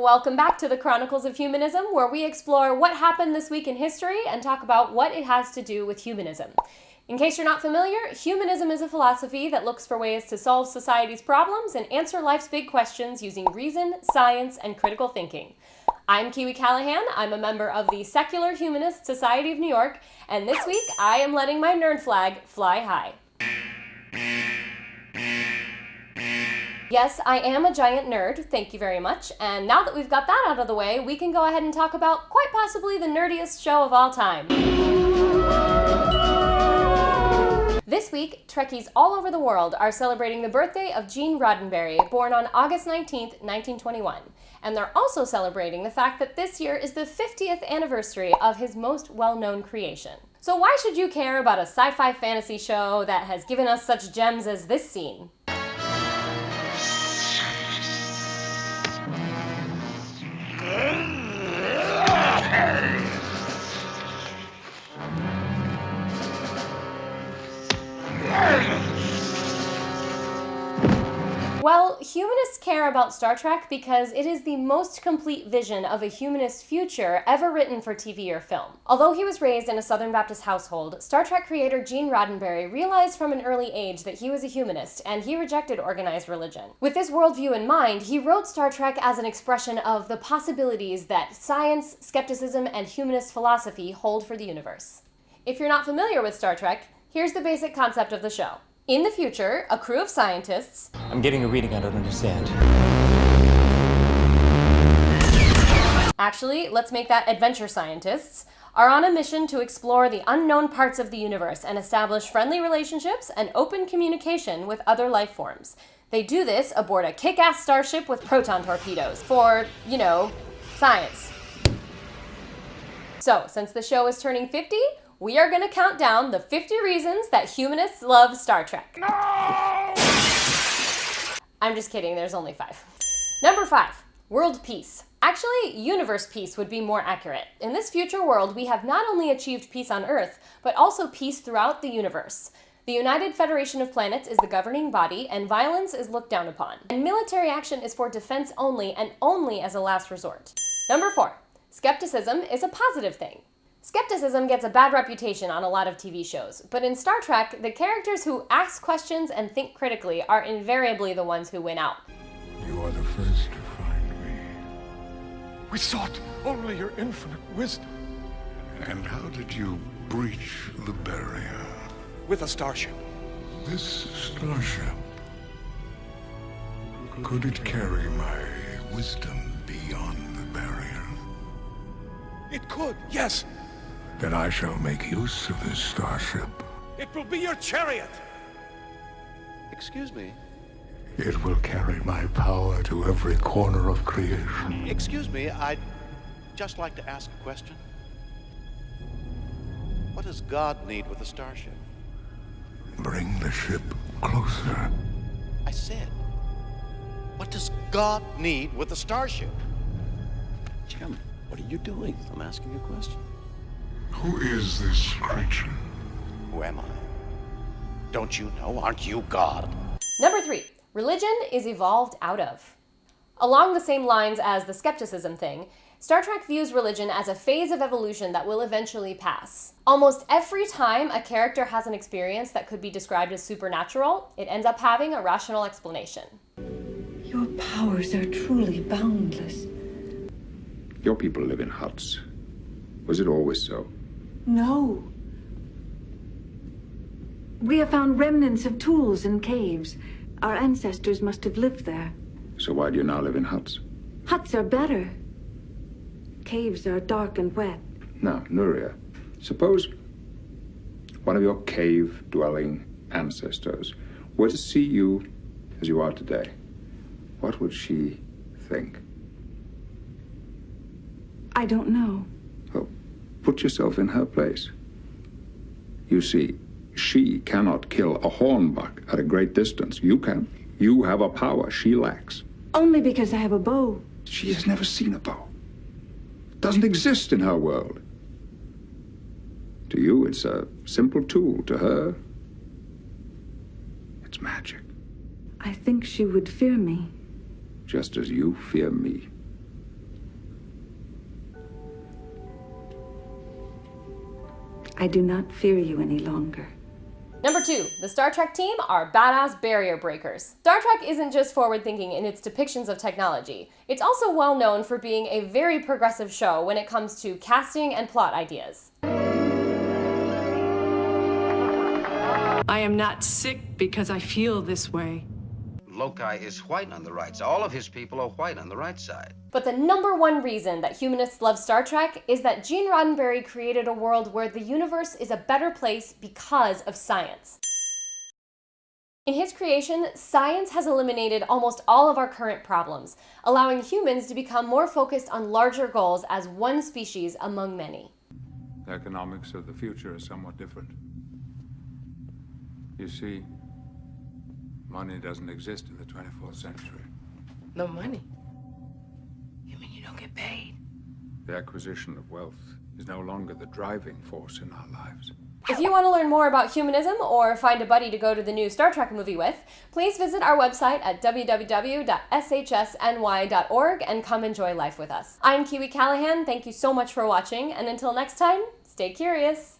welcome back to the Chronicles of Humanism, where we explore what happened this week in history and talk about what it has to do with humanism. In case you're not familiar, humanism is a philosophy that looks for ways to solve society's problems and answer life's big questions using reason, science, and critical thinking. I'm Kiwi Callahan. I'm a member of the Secular Humanist Society of New York, and this week I am letting my nerd flag fly high. Yes, I am a giant nerd, thank you very much, and now that we've got that out of the way, we can go ahead and talk about quite possibly the nerdiest show of all time. This week, Trekkies all over the world are celebrating the birthday of Gene Roddenberry, born on August 19th, 1921. And they're also celebrating the fact that this year is the 50th anniversary of his most well-known creation. So why should you care about a sci-fi fantasy show that has given us such gems as this scene? Well, humanists care about Star Trek because it is the most complete vision of a humanist future ever written for TV or film. Although he was raised in a Southern Baptist household, Star Trek creator Gene Roddenberry realized from an early age that he was a humanist, and he rejected organized religion. With this worldview in mind, he wrote Star Trek as an expression of the possibilities that science, skepticism, and humanist philosophy hold for the universe. If you're not familiar with Star Trek, here's the basic concept of the show. In the future, a crew of scientists... I'm getting a reading I don't understand. Actually, let's make that adventure scientists, are on a mission to explore the unknown parts of the universe and establish friendly relationships and open communication with other life forms. They do this aboard a kick-ass starship with proton torpedoes for, you know, science. So, since the show is turning 50, we are going to count down the 50 reasons that humanists love Star Trek. No! I'm just kidding, there's only 5. Number 5, world peace. Actually, universe peace would be more accurate. In this future world, we have not only achieved peace on Earth, but also peace throughout the universe. The United Federation of Planets is the governing body, and violence is looked down upon. And military action is for defense only, and only as a last resort. Number 4, skepticism is a positive thing. Skepticism gets a bad reputation on a lot of TV shows, but in Star Trek, the characters who ask questions and think critically are invariably the ones who win out. You are the first to find me. We sought only your infinite wisdom. And how did you breach the barrier? With a starship. This starship, could it carry my wisdom beyond the barrier? It could, yes. Then I shall make use of this starship. It will be your chariot. Excuse me. It will carry my power to every corner of creation. Excuse me, I'd just like to ask a question. What does God need with a starship? Bring the ship closer. I said, what does God need with a starship? Jim, what are you doing? I'm asking you a question. Who is this creature? Who am I? Don't you know? Aren't you God? Number 3, religion is evolved out of. Along the same lines as the skepticism thing, Star Trek views religion as a phase of evolution that will eventually pass. Almost every time a character has an experience that could be described as supernatural, it ends up having a rational explanation. Your powers are truly boundless. Your people live in huts. Was it always so? No. We have found remnants of tools in caves. Our ancestors must have lived there. So why do you now live in huts? Huts are better. Caves are dark and wet. Now, Nuria, suppose one of your cave-dwelling ancestors were to see you as you are today. What would she think? I don't know. Well, put yourself in her place. You see, she cannot kill a hornbuck at a great distance. You can. You have a power she lacks. Only because I have a bow. She has never seen a bow. It doesn't exist in her world. To you, it's a simple tool. To her, it's magic. I think she would fear me. Just as you fear me. I do not fear you any longer. Number 2, the Star Trek team are badass barrier breakers. Star Trek isn't just forward-thinking in its depictions of technology. It's also well known for being a very progressive show when it comes to casting and plot ideas. I am not sick because I feel this way. Loci is white on the right side. All of his people are white on the right side. But the number one reason that humanists love Star Trek is that Gene Roddenberry created a world where the universe is a better place because of science. In his creation, science has eliminated almost all of our current problems, allowing humans to become more focused on larger goals as one species among many. The economics of the future is somewhat different. You see, money doesn't exist in the 24th century. No money? You mean you don't get paid? The acquisition of wealth is no longer the driving force in our lives. If you want to learn more about humanism or find a buddy to go to the new Star Trek movie with, please visit our website at www.shsny.org and come enjoy life with us. I'm Kiwi Callahan, thank you so much for watching, and until next time, stay curious.